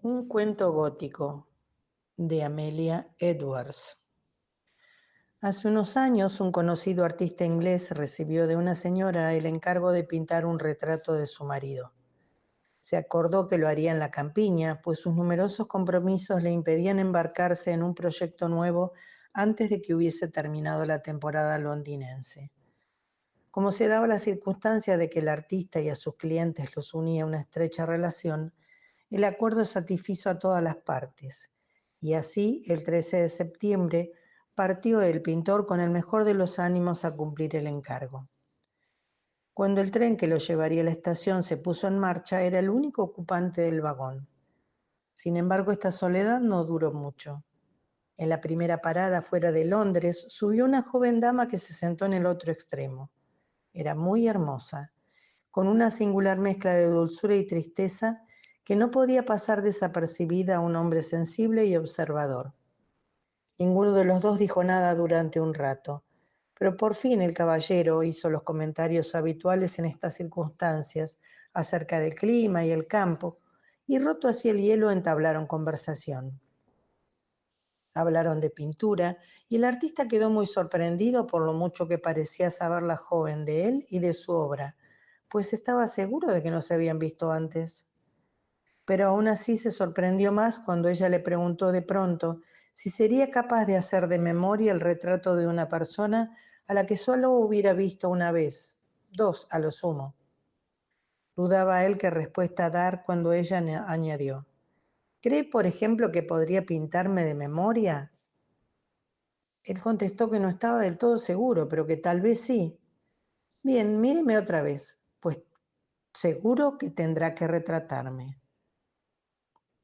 Un cuento gótico de Amelia Edwards. Hace unos años, un conocido artista inglés recibió de una señora el encargo de pintar un retrato de su marido. Se acordó que lo haría en la campiña, pues sus numerosos compromisos le impedían embarcarse en un proyecto nuevo antes de que hubiese terminado la temporada londinense. Como se daba la circunstancia de que el artista y a sus clientes los unía una estrecha relación, el acuerdo satisfizo a todas las partes, y así, el 13 de septiembre, partió el pintor con el mejor de los ánimos a cumplir el encargo. Cuando el tren que lo llevaría a la estación se puso en marcha, era el único ocupante del vagón. Sin embargo, esta soledad no duró mucho. En la primera parada fuera de Londres, subió una joven dama que se sentó en el otro extremo. Era muy hermosa, con una singular mezcla de dulzura y tristeza que no podía pasar desapercibida a un hombre sensible y observador. Ninguno de los dos dijo nada durante un rato, pero por fin el caballero hizo los comentarios habituales en estas circunstancias acerca del clima y el campo, y roto así el hielo entablaron conversación. Hablaron de pintura, y el artista quedó muy sorprendido por lo mucho que parecía saber la joven de él y de su obra, pues estaba seguro de que no se habían visto antes. Pero aún así se sorprendió más cuando ella le preguntó de pronto si sería capaz de hacer de memoria el retrato de una persona a la que solo hubiera visto una vez, dos a lo sumo. Dudaba él qué respuesta dar cuando ella añadió: ¿cree, por ejemplo, que podría pintarme de memoria? Él contestó que no estaba del todo seguro, pero que tal vez sí. Bien, míreme otra vez, pues seguro que tendrá que retratarme.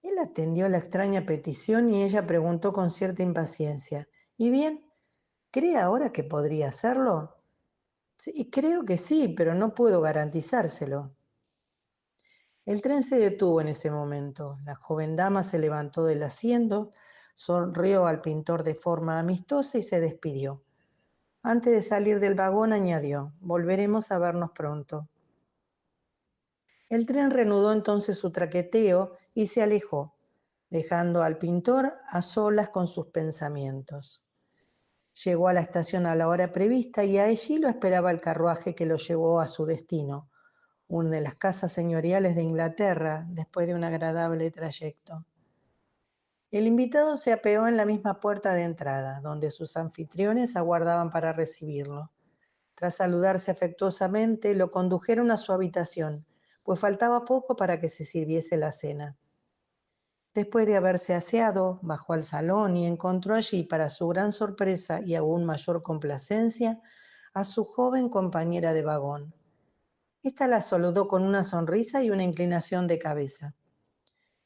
Él atendió la extraña petición y ella preguntó con cierta impaciencia: ¿y bien, cree ahora que podría hacerlo? Sí, creo que sí, pero no puedo garantizárselo. El tren se detuvo en ese momento. La joven dama se levantó del asiento, sonrió al pintor de forma amistosa y se despidió. Antes de salir del vagón añadió: volveremos a vernos pronto. El tren reanudó entonces su traqueteo y se alejó, dejando al pintor a solas con sus pensamientos. Llegó a la estación a la hora prevista y allí lo esperaba el carruaje que lo llevó a su destino, una de las casas señoriales de Inglaterra, después de un agradable trayecto. El invitado se apeó en la misma puerta de entrada, donde sus anfitriones aguardaban para recibirlo. Tras saludarse afectuosamente, lo condujeron a su habitación, pues faltaba poco para que se sirviese la cena. Después de haberse aseado, bajó al salón y encontró allí, para su gran sorpresa y aún mayor complacencia, a su joven compañera de vagón. Esta la saludó con una sonrisa y una inclinación de cabeza.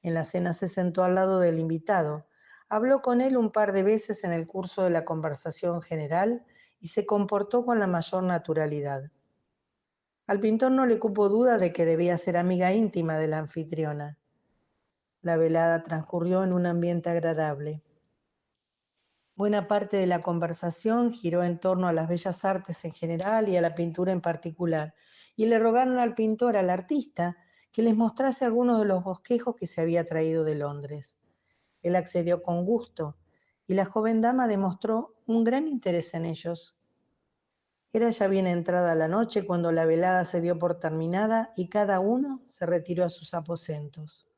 En la cena se sentó al lado del invitado, habló con él un par de veces en el curso de la conversación general y se comportó con la mayor naturalidad. Al pintor no le cupo duda de que debía ser amiga íntima de la anfitriona. La velada transcurrió en un ambiente agradable. Buena parte de la conversación giró en torno a las bellas artes en general y a la pintura en particular, y le rogaron al pintor, al artista, que les mostrase algunos de los bosquejos que se había traído de Londres. Él accedió con gusto, y la joven dama demostró un gran interés en ellos. Era ya bien entrada la noche cuando la velada se dio por terminada y cada uno se retiró a sus aposentos.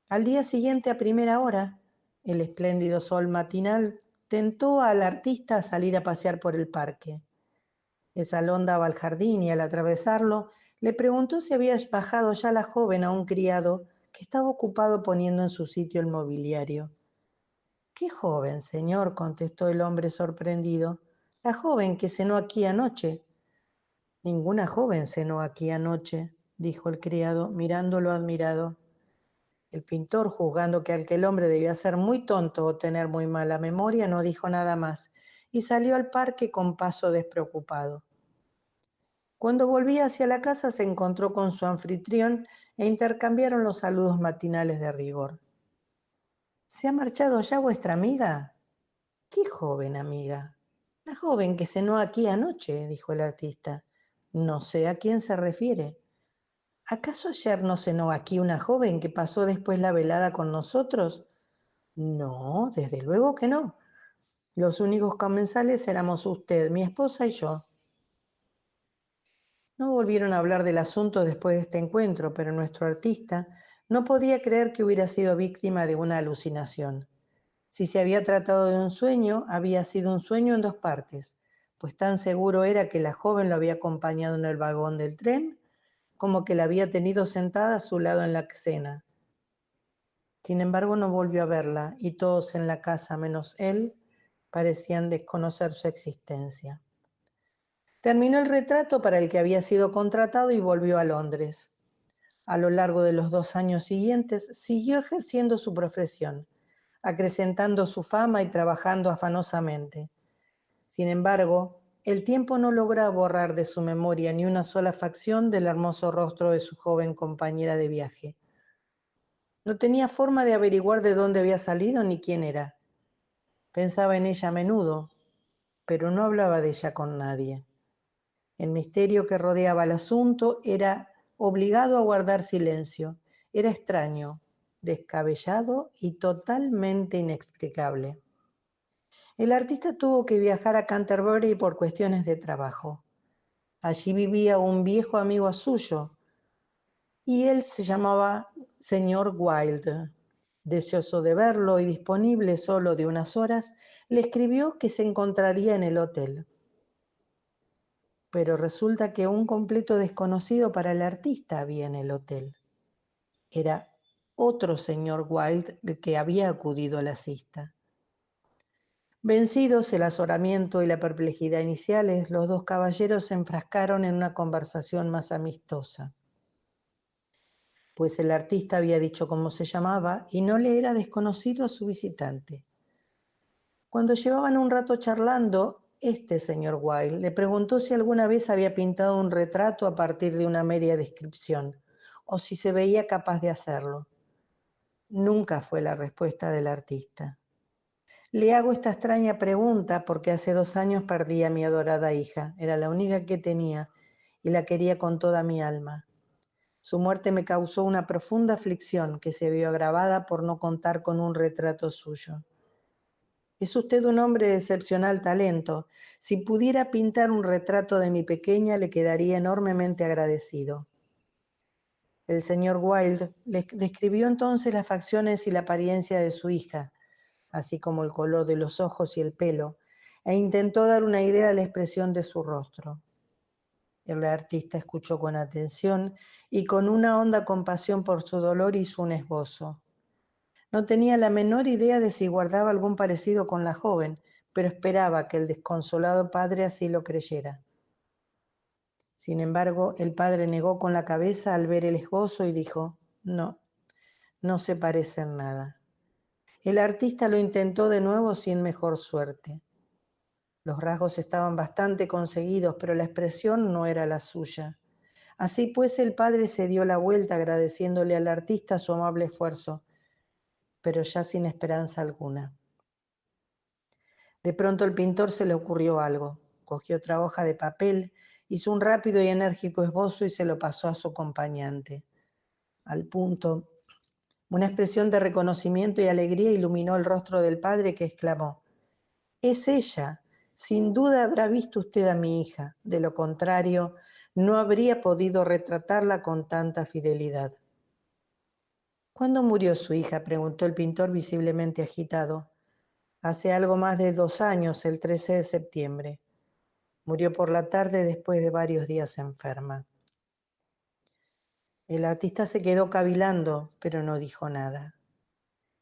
Al día siguiente, a primera hora, el espléndido sol matinal tentó al artista a salir a pasear por el parque. El salón daba al jardín y al atravesarlo, le preguntó si había bajado ya la joven a un criado que estaba ocupado poniendo en su sitio el mobiliario. «¿Qué joven, señor?», contestó el hombre sorprendido. «La joven que cenó aquí anoche». «Ninguna joven cenó aquí anoche», dijo el criado, mirándolo admirado. El pintor, juzgando que aquel hombre debía ser muy tonto o tener muy mala memoria, no dijo nada más y salió al parque con paso despreocupado. Cuando volvía hacia la casa se encontró con su anfitrión e intercambiaron los saludos matinales de rigor. «¿Se ha marchado ya vuestra amiga?». «¿Qué joven amiga?». «La joven que cenó aquí anoche», dijo el artista. «No sé a quién se refiere». ¿Acaso ayer no cenó aquí una joven que pasó después la velada con nosotros? No, desde luego que no. Los únicos comensales éramos usted, mi esposa y yo. No volvieron a hablar del asunto después de este encuentro, pero nuestro artista no podía creer que hubiera sido víctima de una alucinación. Si se había tratado de un sueño, había sido un sueño en dos partes, pues tan seguro era que la joven lo había acompañado en el vagón del tren, como que la había tenido sentada a su lado en la cena. Sin embargo, no volvió a verla, y todos en la casa, menos él, parecían desconocer su existencia. Terminó el retrato para el que había sido contratado y volvió a Londres. A lo largo de los 2 años siguientes, siguió ejerciendo su profesión, acrecentando su fama y trabajando afanosamente. Sin embargo, el tiempo no logra borrar de su memoria ni una sola facción del hermoso rostro de su joven compañera de viaje. No tenía forma de averiguar de dónde había salido ni quién era. Pensaba en ella a menudo, pero no hablaba de ella con nadie. El misterio que rodeaba el asunto era obligado a guardar silencio. Era extraño, descabellado y totalmente inexplicable. El artista tuvo que viajar a Canterbury por cuestiones de trabajo. Allí vivía un viejo amigo suyo y él se llamaba señor Wilde. Deseoso de verlo y disponible solo de unas horas, le escribió que se encontraría en el hotel. Pero resulta que un completo desconocido para el artista había en el hotel. Era otro señor Wilde el que había acudido a la cita. Vencidos el azoramiento y la perplejidad iniciales, los dos caballeros se enfrascaron en una conversación más amistosa, pues el artista había dicho cómo se llamaba y no le era desconocido a su visitante. Cuando llevaban un rato charlando, este señor Wilde le preguntó si alguna vez había pintado un retrato a partir de una media descripción, o si se veía capaz de hacerlo. Nunca fue la respuesta del artista. Le hago esta extraña pregunta porque hace 2 años perdí a mi adorada hija. Era la única que tenía y la quería con toda mi alma. Su muerte me causó una profunda aflicción que se vio agravada por no contar con un retrato suyo. Es usted un hombre de excepcional talento. Si pudiera pintar un retrato de mi pequeña, le quedaría enormemente agradecido. El señor Wilde le describió entonces las facciones y la apariencia de su hija, así como el color de los ojos y el pelo, e intentó dar una idea de la expresión de su rostro. El artista escuchó con atención y con una honda compasión por su dolor hizo un esbozo. No tenía la menor idea de si guardaba algún parecido con la joven, pero esperaba que el desconsolado padre así lo creyera. Sin embargo, el padre negó con la cabeza al ver el esbozo y dijo: no, no se parece en nada. El artista lo intentó de nuevo sin mejor suerte. Los rasgos estaban bastante conseguidos, pero la expresión no era la suya. Así pues, el padre se dio la vuelta agradeciéndole al artista su amable esfuerzo, pero ya sin esperanza alguna. De pronto al pintor se le ocurrió algo. Cogió otra hoja de papel, hizo un rápido y enérgico esbozo y se lo pasó a su acompañante. Al punto, una expresión de reconocimiento y alegría iluminó el rostro del padre, que exclamó: «Es ella. Sin duda habrá visto usted a mi hija. De lo contrario, no habría podido retratarla con tanta fidelidad». «¿Cuándo murió su hija?», preguntó el pintor visiblemente agitado. «Hace algo más de 2 años, el 13 de septiembre. Murió por la tarde después de varios días enferma». El artista se quedó cavilando, pero no dijo nada.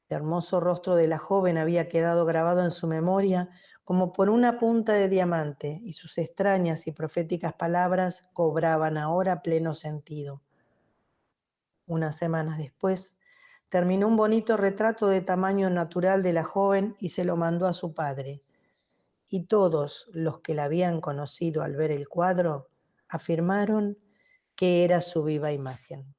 El hermoso rostro de la joven había quedado grabado en su memoria como por una punta de diamante, y sus extrañas y proféticas palabras cobraban ahora pleno sentido. Unas semanas después, terminó un bonito retrato de tamaño natural de la joven y se lo mandó a su padre. Y todos los que la habían conocido al ver el cuadro afirmaron que era su viva imagen.